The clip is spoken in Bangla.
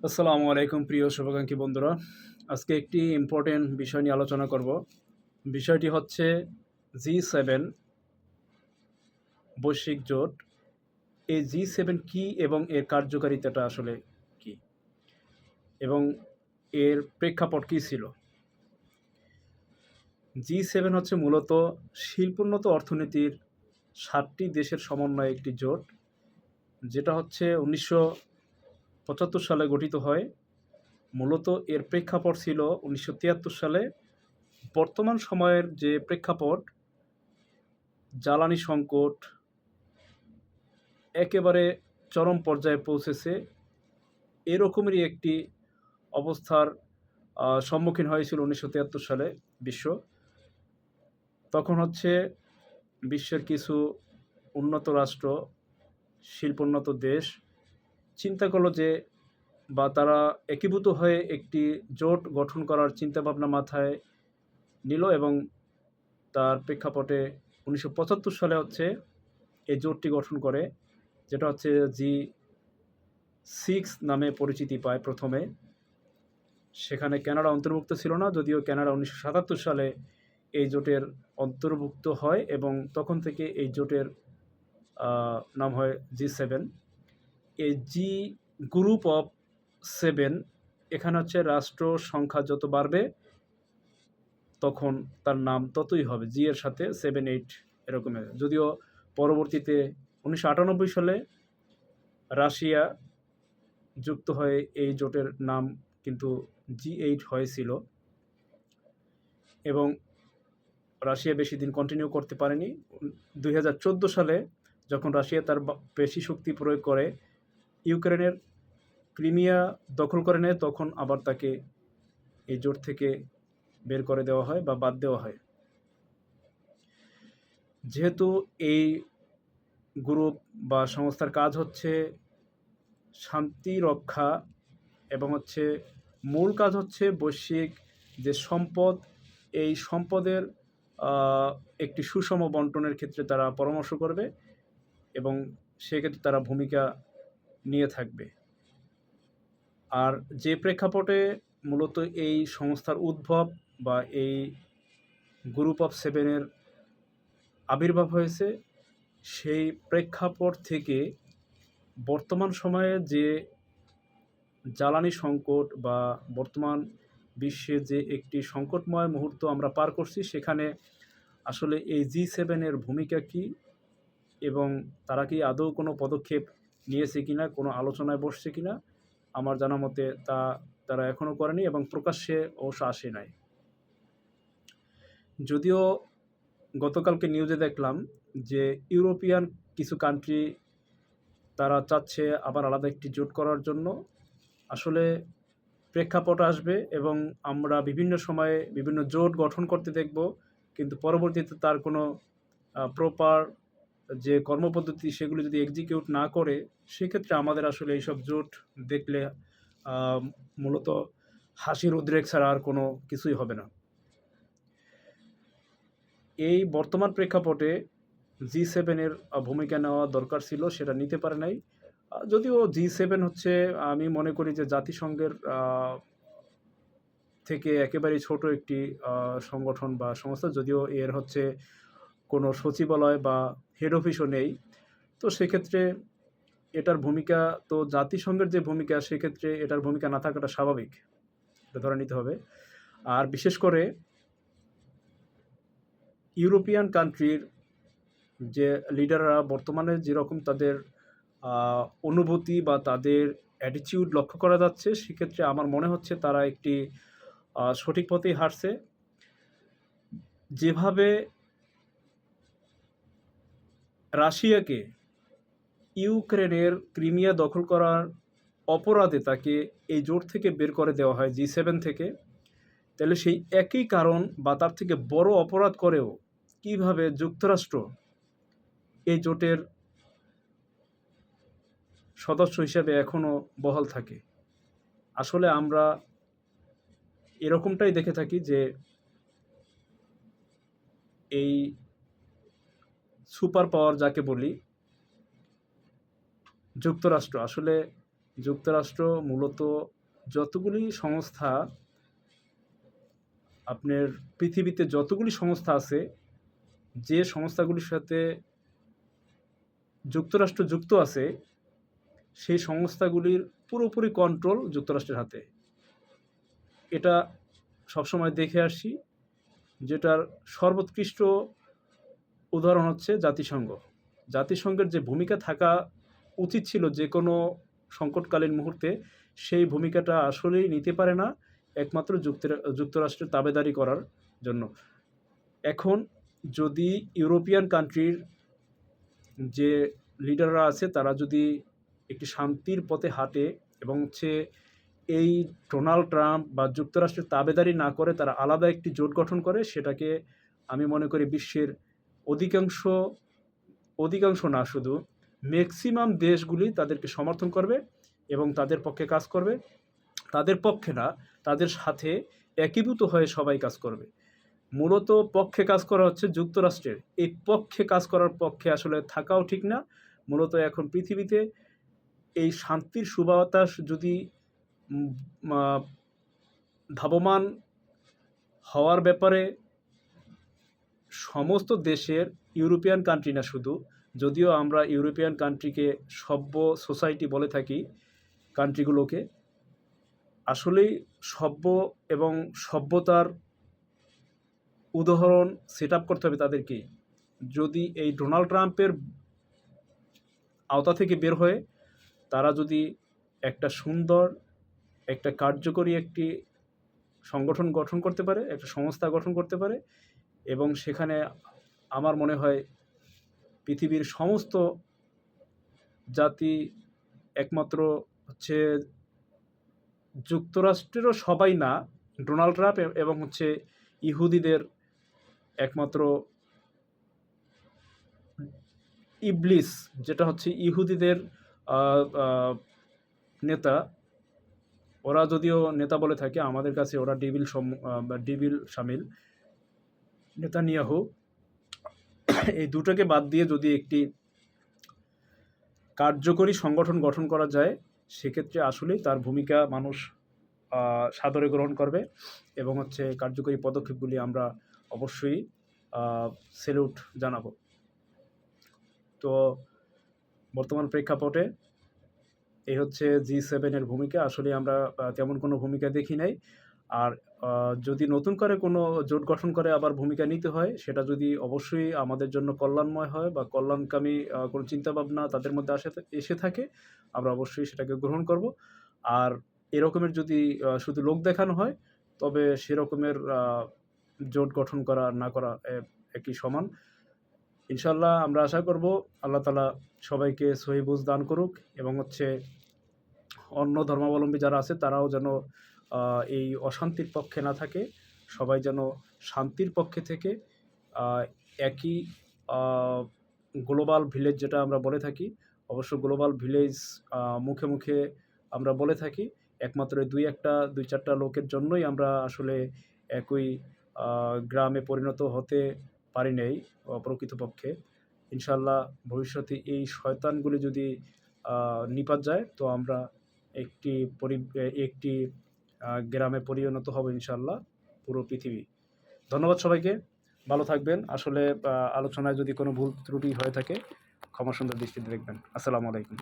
আসসালামু আলাইকুম প্রিয় শুভাকাঙ্ক্ষী বন্ধুরা। আজকে একটি ইম্পর্টেন্ট বিষয় নিয়ে আলোচনা করব। বিষয়টি হচ্ছে G7 বৈশ্বিক জোট। এই G7 কি এবং এর কার্যকারিতাটা আসলে কি? এবং এর প্রেক্ষাপট কী ছিল? G7 হচ্ছে মূলত শিল্পোন্নত অর্থনীতির ৭টি দেশের সমন্বয়ে একটি জোট, যেটা হচ্ছে ১৯৭৫ সালে গঠিত হয়। মূলত এর প্রেক্ষাপট ছিল ১৯৭৩ সালে। বর্তমান সময়ের যে প্রেক্ষাপট, জ্বালানি সংকট একেবারে চরম পর্যায়ে পৌঁছেছে, এরকমেরই একটি অবস্থার সম্মুখীন হয়েছিল ১৯৭৩ সালে বিশ্ব। তখন হচ্ছে বিশ্বের কিছু উন্নত রাষ্ট্র, শিল্পোন্নত দেশ চিন্তা করল যে বা তারা একীভূত হয়ে একটি জোট গঠন করার চিন্তাভাবনা মাথায় নিল এবং তার প্রেক্ষাপটে ১৯৭৫ সালে হচ্ছে এই জোটটি গঠন করে, যেটা হচ্ছে G6 নামে পরিচিতি পায় প্রথমে। সেখানে কানাডা অন্তর্ভুক্ত ছিল না, যদিও কানাডা ১৯৭৭ সালে এই জোটের অন্তর্ভুক্ত হয় এবং তখন থেকে এই জোটের নাম হয় G7। এই জি গ্রুপ অফ 7, এখানে হচ্ছে রাষ্ট্র সংখ্যা যত বাড়বে তখন তার নাম ততই হবে, জি এর সাথে 7, 8 এরকমের। যদিও পরবর্তীতে ১৯৯৮ সালে রাশিয়া যুক্ত হয়ে এই জোটের নাম কিন্তু G8 হয়েছিল এবং রাশিয়া বেশি দিন কন্টিনিউ করতে পারেনি। ২০১৪ সালে যখন রাশিয়া তার পেশি শক্তি প্রয়োগ করে ইউক্রেনের ক্রিমিয়া দখল করে নেয়, তখন আবার তাকে এই জোট থেকে বের করে দেওয়া হয় বা বাদ দেওয়া হয়। যেহেতু এই গ্রুপ বা সংস্থার কাজ হচ্ছে শান্তি রক্ষা এবং হচ্ছে মূল কাজ হচ্ছে বৈশ্বিক যে সম্পদ, এই সম্পদের একটি সুষম বন্টনের ক্ষেত্রে তারা পরামর্শ করবে এবং সেক্ষেত্রে তারা ভূমিকা নিয়ে থাকবে। আর যে প্রেক্ষাপটে মূলত এই সংস্থার উদ্ভব বা এই গ্রুপ অফ 7-এর আবির্ভাব হয়েছে, সেই প্রেক্ষাপট থেকে বর্তমান সময়ে যে জ্বালানি সংকট বা বর্তমান বিশ্বে যে একটি সংকটময় মুহূর্ত আমরা পার করছি, সেখানে আসলে এই G7-এর ভূমিকা কী এবং তারা কি আদৌ কোনো পদক্ষেপ নিয়েছে কিনা, কোনো আলোচনায় বসছে কিনা, আমার জানা মতে তারা এখনও করেনি এবং প্রকাশ্যে অবশ্য আসে নাই। যদিও গতকালকে নিউজে দেখলাম যে ইউরোপিয়ান কিছু কান্ট্রি তারা চাচ্ছে আবার আলাদা একটি জোট করার জন্য। আসলে প্রেক্ষাপট আসবে এবং আমরা বিভিন্ন সময়ে বিভিন্ন জোট গঠন করতে দেখব, কিন্তু পরবর্তীতে তার কোনো প্রপার যে কর্মপদ্ধতি সেগুলো যদি এক্সিকিউট না করে, সেক্ষেত্রে আমাদের আসলে এইসব জোট দেখলে মূলত হাসির উদ্রেক ছাড়া আর কোনো কিছুই হবে না। এই বর্তমান প্রেক্ষাপটে G7-এর ভূমিকা নেওয়া দরকার ছিল, সেটা নিতে পারে নাই। যদিও G7 হচ্ছে, আমি মনে করি যে জাতিসংঘের থেকে একেবারেই ছোট একটি সংগঠন বা সংস্থা, যদিও এর হচ্ছে কোনো সচিবালয় বা হেড অফিসও নেই। তো সেক্ষেত্রে এটার ভূমিকা, তো জাতিসংঘের যে ভূমিকা, সেক্ষেত্রে এটার ভূমিকা না থাকাটা স্বাভাবিক, এটা ধরে নিতে হবে। আর বিশেষ করে ইউরোপিয়ান কান্ট্রির যে লিডাররা বর্তমানে যেরকম তাদের অনুভূতি বা তাদের অ্যাটিটিউড লক্ষ্য করা যাচ্ছে, সেক্ষেত্রে আমার মনে হচ্ছে তারা একটি সঠিক পথেই হাঁটছে। যেভাবে রাশিয়াকে ইউক্রেনের ক্রিমিয়া দখল করার অপরাধে তাকে এই জোট থেকে বের করে দেওয়া হয় G7 থেকে, তাহলে সেই একই কারণ বা তার থেকে বড় অপরাধ করেও কিভাবে যুক্তরাষ্ট্র এই জোটের সদস্য হিসেবে এখনও বহাল থাকে। আসলে আমরা এরকমটাই দেখে থাকি যে এই সুপার পাওয়ার যাকে বলি যুক্তরাষ্ট্র, আসলে যুক্তরাষ্ট্র মূলত যতগুলি সংস্থা আপনার পৃথিবীতে যতগুলি সংস্থা আছে, যে সংস্থাগুলির সাথে যুক্তরাষ্ট্র যুক্ত আছে, সেই সংস্থাগুলির পুরোপুরি কন্ট্রোল যুক্তরাষ্ট্রের হাতে। এটা সবসময় দেখে আসি, যেটার সর্বোৎকৃষ্ট উদাহরণ হচ্ছে জাতিসংঘ। জাতিসংঘের যে ভূমিকা থাকা উচিত ছিল যে কোনো সংকটকালীন মুহূর্তে, সেই ভূমিকাটা আসলেই নিতে পারে না, একমাত্র যুক্তরাষ্ট্রের তাবেদারি করার জন্য। এখন যদি ইউরোপিয়ান কান্ট্রির যে লিডাররা আছে তারা যদি একটি শান্তির পথে হাঁটে এবং এই ডোনাল্ড ট্রাম্প বা যুক্তরাষ্ট্রের তাবেদারি না করে তারা আলাদা একটি জোট গঠন করে, সেটাকে আমি মনে করি বিশ্বের অধিকাংশ না, শুধু ম্যাক্সিমাম দেশগুলি তাদেরকে সমর্থন করবে এবং তাদের পক্ষে কাজ করবে। তাদের পক্ষে না, তাদের সাথে একীভূত হয়ে সবাই কাজ করবে। মূলত পক্ষে কাজ করা হচ্ছে যুক্তরাষ্ট্রের। এই পক্ষে কাজ করার পক্ষে আসলে থাকাও ঠিক না। মূলত এখন পৃথিবীতে এই শান্তির সুবাতাস যদি ধাবমান হওয়ার ব্যাপারে সমস্ত দেশের, ইউরোপিয়ান কান্ট্রি না শুধু, যদিও আমরা ইউরোপিয়ান কান্ট্রিকে সভ্য সোসাইটি বলে থাকি, কান্ট্রিগুলোকে আসলেই সভ্য এবং সভ্যতার উদাহরণ সেট আপ করতে হবে তাদেরকে। যদি এই ডোনাল্ড ট্রাম্পের আওতা থেকে বের হয়ে তারা যদি একটা সুন্দর, একটা কার্যকরী একটি সংগঠন গঠন করতে পারে, একটা সংস্থা গঠন করতে পারে, এবং সেখানে আমার মনে হয় পৃথিবীর সমস্ত জাতি, একমাত্র যুক্তরাষ্ট্রেরও সবাই না, ডোনাল্ড ট্রাম্প এবং ইহুদিদের একমাত্র ইবলিস, যেটা ইহুদিদের নেতা, ওরা যদিও নেতা বলে থাকে, আমাদের কাছে ওরা ডেভিল শামিল, নেতানিয়াহু, এই দুটোকে বাদ দিয়ে যদি একটি কার্যকরী সংগঠন গঠন করা যায়, সেক্ষেত্রে আসলেই তার ভূমিকা মানুষ সাদরে গ্রহণ করবে এবং কার্যকরী পদক্ষেপগুলি আমরা অবশ্যই স্যালুট জানাবো। তো বর্তমান প্রেক্ষাপটে এই G7-এর ভূমিকা। আসলে আমরা তেমন কোনো ভূমিকা দেখি নাই। আর যদি নতুন করে কোনো জোট গঠন করে আবার ভূমিকা নিতে হয়, সেটা যদি অবশ্যই আমাদের জন্য কল্যাণময় হয় বা কল্যাণকামী কোনো চিন্তাভাবনা তাদের মধ্যে এসে থাকে, আমরা অবশ্যই সেটাকে গ্রহণ করব। আর এরকমের যদি শুধু লোক দেখানো হয়, তবে সেরকমের জোট গঠন করা না করা একই সমান। ইনশাআল্লাহ আমরা আশা করব আল্লাহ তাআলা সবাইকে সহি বুঝ দান করুক এবং অন্য ধর্মাবলম্বী যারা আছে তারাও যেন এই অশান্তির পক্ষে না থাকে, সবাই যেন শান্তির পক্ষে থেকে একই গ্লোবাল ভিলেজ যেটা আমরা বলে থাকি, অবশ্য গ্লোবাল ভিলেজ মুখে মুখে আমরা বলে থাকি, একমাত্র দুই চারটা লোকের জন্যই আমরা আসলে একই গ্রামে পরিণত হতে পারি নাই প্রকৃতপক্ষে। ইনশাআল্লাহ ভবিষ্যতে এই শয়তানগুলি যদি নিপাত যায়, তো আমরা একটি গ্রামে পরিণত হব ইনশাআল্লাহ, পুরো পৃথিবী। ধন্যবাদ সবাইকে, ভালো থাকবেন। আসলে আলোচনায় যদি কোনো ভুল ত্রুটি হয়ে থাকে, ক্ষমা সুন্দর দৃষ্টিতে দেখবেন। আসসালামু আলাইকুম।